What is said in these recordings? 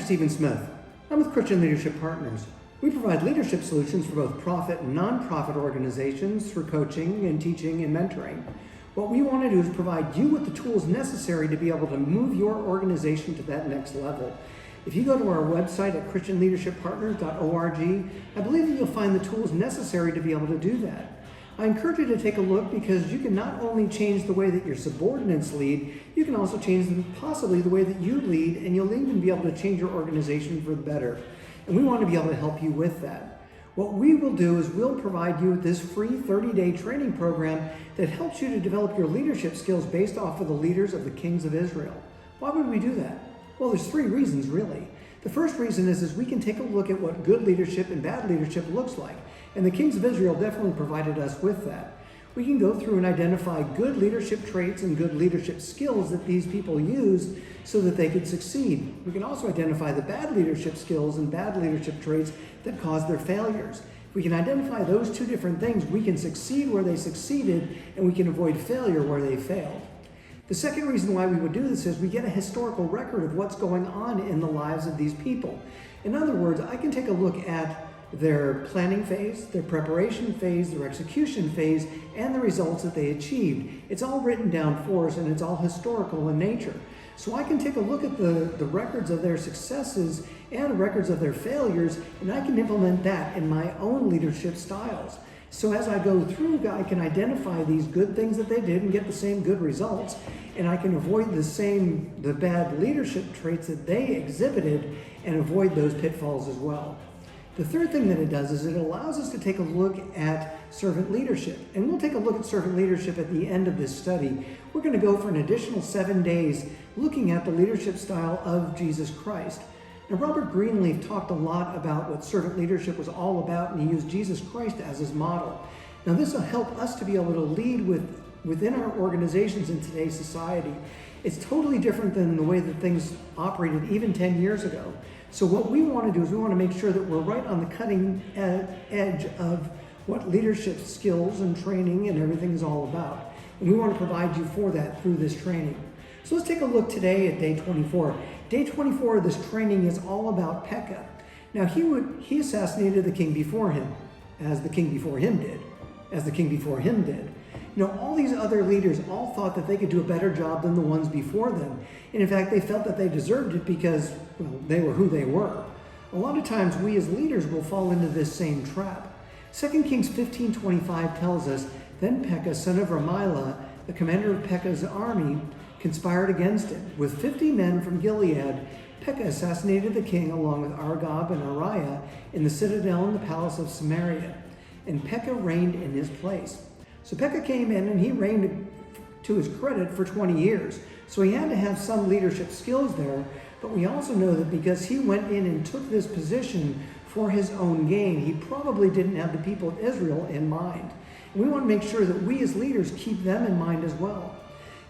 Stephen Smith. I'm with Christian Leadership Partners. We provide leadership solutions for both profit and nonprofit organizations through coaching and teaching and mentoring. What we want to do is provide you with the tools necessary to be able to move your organization to that next level. If you go to our website at christianleadershippartners.org, I believe that you'll find the tools necessary to be able to do that. I encourage you to take a look because you can not only change the way that your subordinates lead, you can also change possibly the way that you lead, and you'll even be able to change your organization for the better. And we want to be able to help you with that. What we will do is we'll provide you with this free 30-day training program that helps you to develop your leadership skills based off of the leaders of the kings of Israel. Why would we do that? Well, there's three reasons really. The first reason is we can take a look at what good leadership and bad leadership looks like. And the kings of Israel definitely provided us with that. We can go through and identify good leadership traits and good leadership skills that these people used so that they could succeed. We can also identify the bad leadership skills and bad leadership traits that caused their failures. If we can identify those two different things, we can succeed where they succeeded and we can avoid failure where they failed. The second reason why we would do this is we get a historical record of what's going on in the lives of these people. In other words, I can take a look at their planning phase, their preparation phase, their execution phase, and the results that they achieved. It's all written down for us and it's all historical in nature. So I can take a look at the records of their successes and records of their failures, and I can implement that in my own leadership styles. So as I go through, I can identify these good things that they did and get the same good results, and I can avoid the bad leadership traits that they exhibited and avoid those pitfalls as well. The third thing that it does is it allows us to take a look at servant leadership. And we'll take a look at servant leadership at the end of this study. We're going to go for an additional 7 days looking at the leadership style of Jesus Christ. Now, Robert Greenleaf talked a lot about what servant leadership was all about, and he used Jesus Christ as his model. Now, this will help us to be able to lead within our organizations in today's society. It's totally different than the way that things operated even 10 years ago. So what we want to do is we want to make sure that we're right on the cutting edge of what leadership skills and training and everything is all about. And we want to provide you for that through this training. So let's take a look today at day 24. Day 24 of this training is all about Pekah. Now he assassinated the king before him, as the king before him did. You know, all these other leaders all thought that they could do a better job than the ones before them. And in fact, they felt that they deserved it because, well, they were who they were. A lot of times we as leaders will fall into this same trap. 2 Kings 15:25 tells us, "Then Pekah, son of Remaliah, the commander of Pekah's army, conspired against him. With 50 men from Gilead, Pekah assassinated the king along with Argob and Ariah in the citadel in the palace of Samaria. And Pekah reigned in his place." So Pekah came in and he reigned to his credit for 20 years. So he had to have some leadership skills there, but we also know that because he went in and took this position for his own gain, he probably didn't have the people of Israel in mind. And we want to make sure that we as leaders keep them in mind as well.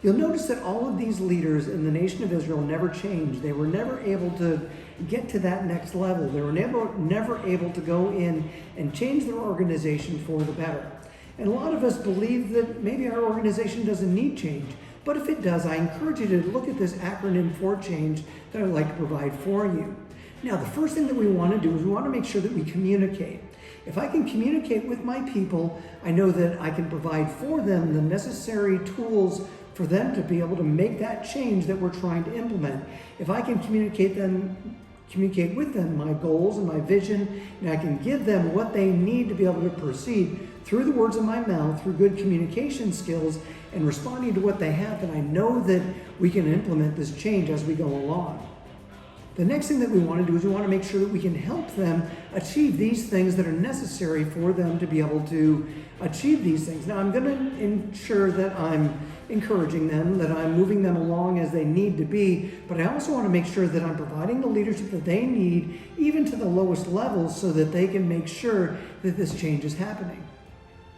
You'll notice that all of these leaders in the nation of Israel never changed. They were never able to get to that next level. They were never able to go in and change their organization for the better. And a lot of us believe that maybe our organization doesn't need change. But if it does, I encourage you to look at this acronym for change that I'd like to provide for you. Now, the first thing that we want to do is we want to make sure that we communicate. If I can communicate with my people, I know that I can provide for them the necessary tools for them to be able to make that change that we're trying to implement. If I can communicate with them my goals and my vision, and I can give them what they need to be able to proceed through the words of my mouth, through good communication skills, and responding to what they have, then I know that we can implement this change as we go along. The next thing that we want to do is we want to make sure that we can help them achieve these things that are necessary for them to be able to achieve these things. Now, I'm going to ensure that I'm encouraging them, that I'm moving them along as they need to be, but I also want to make sure that I'm providing the leadership that they need, even to the lowest levels, so that they can make sure that this change is happening.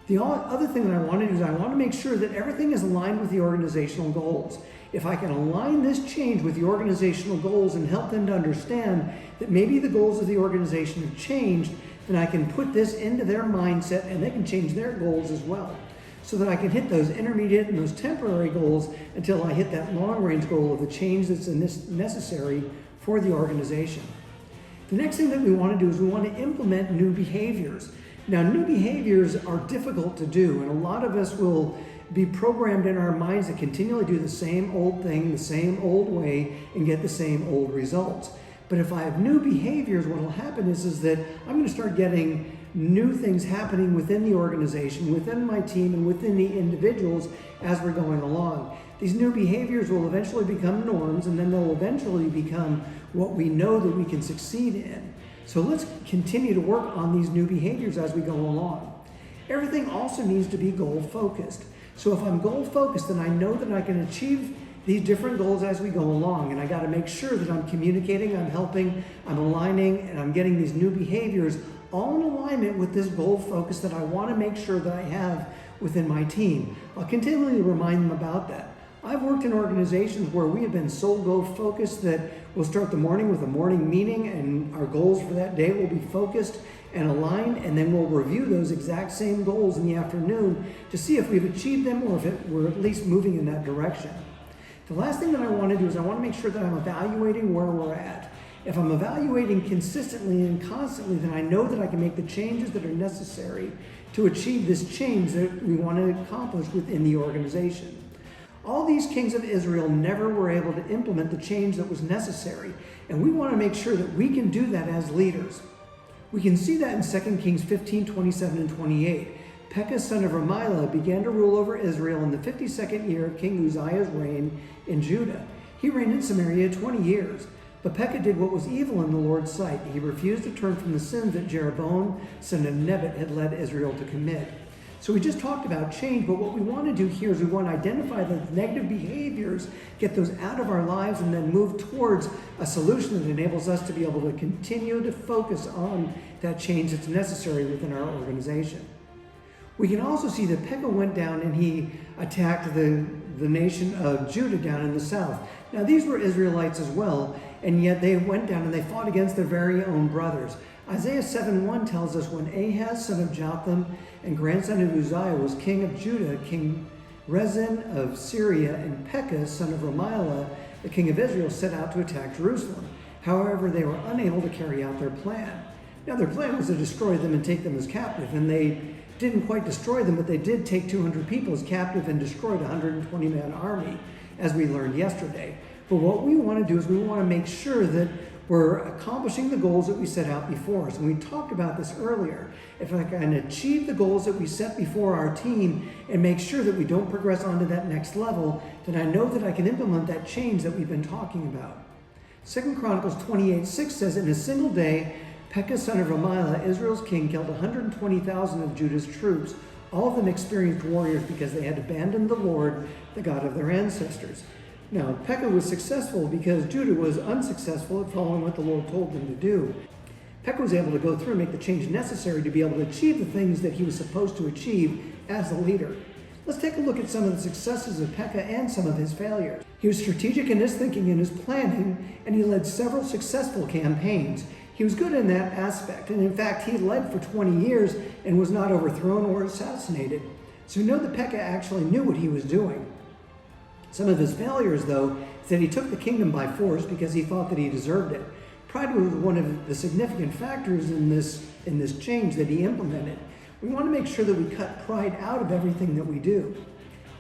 The other thing that I want to do is I want to make sure that everything is aligned with the organizational goals. If I can align this change with the organizational goals and help them to understand that maybe the goals of the organization have changed, then I can put this into their mindset and they can change their goals as well. So that I can hit those intermediate and those temporary goals until I hit that long-range goal of the change that's necessary for the organization. The next thing that we want to do is we want to implement new behaviors. Now, new behaviors are difficult to do, and a lot of us will be programmed in our minds to continually do the same old thing, the same old way, and get the same old results. But if I have new behaviors, what will happen is that I'm going to start getting new things happening within the organization, within my team, and within the individuals as we're going along. These new behaviors will eventually become norms, and then they'll eventually become what we know that we can succeed in. So let's continue to work on these new behaviors as we go along. Everything also needs to be goal-focused. So if I'm goal-focused, then I know that I can achieve these different goals as we go along, and I got to make sure that I'm communicating, I'm helping, I'm aligning, and I'm getting these new behaviors all in alignment with this goal focus that I want to make sure that I have within my team. I'll continually remind them about that. I've worked in organizations where we have been so goal focused that we'll start the morning with a morning meeting, and our goals for that day will be focused and aligned, and then we'll review those exact same goals in the afternoon to see if we've achieved them or if we're at least moving in that direction. The last thing that I want to do is I want to make sure that I'm evaluating where we're at. If I'm evaluating consistently and constantly, then I know that I can make the changes that are necessary to achieve this change that we want to accomplish within the organization. All these kings of Israel never were able to implement the change that was necessary, and we want to make sure that we can do that as leaders. We can see that in 2 Kings 15, 27 and 28. Pekah, son of Remaliah, began to rule over Israel in the 52nd year of King Uzziah's reign in Judah. He reigned in Samaria 20 years. But Pekah did what was evil in the Lord's sight. He refused to turn from the sins that Jeroboam, son of Nebat, had led Israel to commit. So we just talked about change, but what we want to do here is we want to identify the negative behaviors, get those out of our lives, and then move towards a solution that enables us to be able to continue to focus on that change that's necessary within our organization. We can also see that Pekah went down and he attacked the nation of Judah down in the south. Now these were Israelites as well, and yet they went down and they fought against their very own brothers. Isaiah 7:1 tells us, when Ahaz, son of Jotham and grandson of Uzziah, was king of Judah, King Rezin of Syria and Pekah, son of Remaliah, the king of Israel, set out to attack Jerusalem. However, they were unable to carry out their plan. Now their plan was to destroy them and take them as captive, and they didn't quite destroy them, but they did take 200 people as captive and destroyed a 120-man army, as we learned yesterday. But what we want to do is we want to make sure that we're accomplishing the goals that we set out before us. And we talked about this earlier. If I can achieve the goals that we set before our team and make sure that we don't progress on to that next level, then I know that I can implement that change that we've been talking about. 2 Chronicles 28:6 says, in a single day, Pekah, son of Remaliah, Israel's king, killed 120,000 of Judah's troops, all of them experienced warriors because they had abandoned the Lord, the God of their ancestors. Now, Pekah was successful because Judah was unsuccessful at following what the Lord told them to do. Pekah was able to go through and make the change necessary to be able to achieve the things that he was supposed to achieve as a leader. Let's take a look at some of the successes of Pekah and some of his failures. He was strategic in his thinking and his planning, and he led several successful campaigns. He was good in that aspect, and in fact, he led for 20 years and was not overthrown or assassinated. So we know that Pekah actually knew what he was doing. Some of his failures, though, is that he took the kingdom by force because he thought that he deserved it. Pride was one of the significant factors in this change that he implemented. We want to make sure that we cut pride out of everything that we do.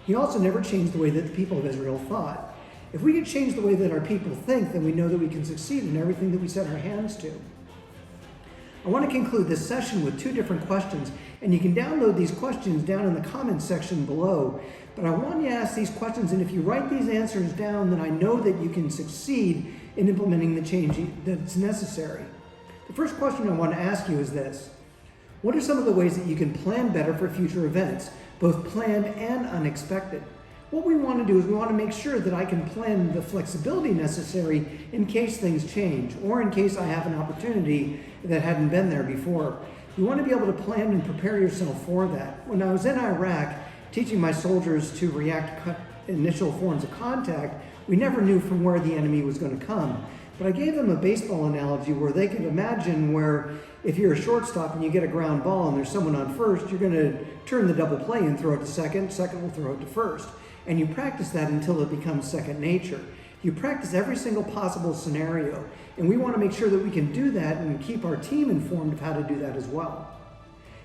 He also never changed the way that the people of Israel thought. If we can change the way that our people think, then we know that we can succeed in everything that we set our hands to. I want to conclude this session with 2 different questions, and you can download these questions down in the comments section below. But I want you to ask these questions, and if you write these answers down, then I know that you can succeed in implementing the change that's necessary. The first question I want to ask you is this: what are some of the ways that you can plan better for future events, both planned and unexpected? What we want to do is we want to make sure that I can plan the flexibility necessary in case things change or in case I have an opportunity that hadn't been there before. You want to be able to plan and prepare yourself for that. When I was in Iraq teaching my soldiers to react to initial forms of contact, we never knew from where the enemy was going to come. But I gave them a baseball analogy where they could imagine where if you're a shortstop and you get a ground ball and there's someone on first, you're going to turn the double play and throw it to second, second will throw it to first. And you practice that until it becomes second nature. You practice every single possible scenario, and we want to make sure that we can do that and keep our team informed of how to do that as well.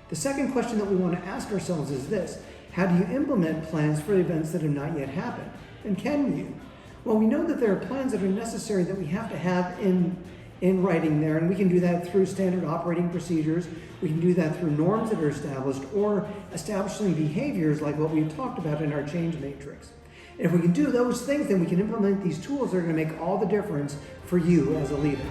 The second question that we want to ask ourselves is this: how do you implement plans for events that have not yet happened? And can you? Well, we know that there are plans that are necessary that we have to have in writing there, and we can do that through standard operating procedures. We can do that through norms that are established or establishing behaviors like what we've talked about in our change matrix. And if we can do those things, then we can implement these tools that are going to make all the difference for you as a leader.